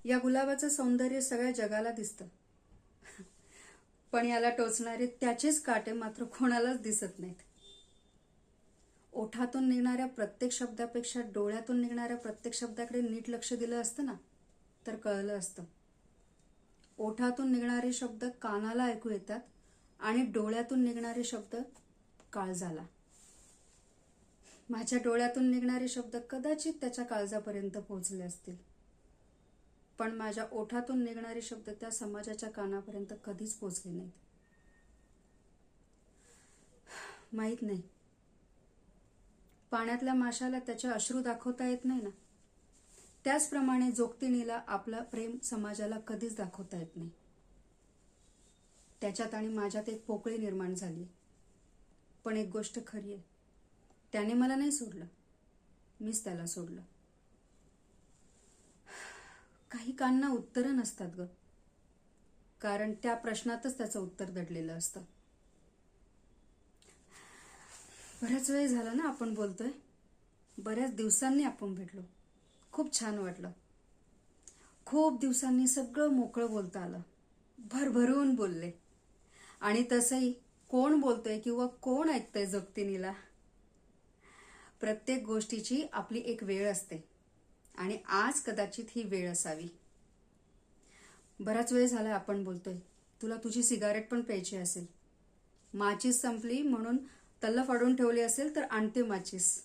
या गुलाबाचं सौंदर्य सगळ्या जगाला दिसतं, पण याला टोचणारे त्याचेच काटे मात्र कोणालाच दिसत नाहीत. ओठातून निघणाऱ्या प्रत्येक शब्दापेक्षा डोळ्यातून निघणाऱ्या प्रत्येक शब्दाकडे नीट लक्ष दिलं असतं ना, तर कळलं असतं. ओठातून निघणारे शब्द कानाला ऐकू येतात आणि डोळ्यातून निघणारे शब्द काळजाला. माझ्या डोळ्यातून निघणारे शब्द कदाचित त्याच्या काळजापर्यंत पोहोचले असतील, पण माझ्या ओठातून निघणारे शब्द त्या समाजाच्या कानापर्यंत कधीच पोहोचले नाहीत. माहित नाही, पाण्यातल्या माशाला त्याचे अश्रू दाखवता येत नाही ना, त्याचप्रमाणे जोगतिणीला आपलं प्रेम समाजाला कधीच दाखवता येत नाही. त्याच्यात आणि माझ्यात एक पोकळी निर्माण झाली. पण एक गोष्ट खरी आहे, त्याने मला नाही सोडलं, मीच त्याला सोडलं. काही कांना उत्तरं नसतात ग, कारण त्या प्रश्नातच त्याचं उत्तर दडलेलं असतं. बराच वेळ झाला ना आपण बोलतोय, बऱ्याच दिवसांनी आपण भेटलो. खूप छान वाटलं. खूप दिवसांनी सगळं मोकळं बोलता आलं, भरभरून बोलले. आणि तसंही कोण बोलतोय किंवा कोण ऐकतंय जोगतिणीला. प्रत्येक गोष्टीची आपली एक वेळ असते आणि आज कदाचित ही वेळ असावी. बराच वेळ झाला आपण बोलतोय. तुला तुझी सिगारेट पण प्यायची असेल. माचीस संपली म्हणून तल्ल फाडून ठेवली असेल तर आणते माचीस.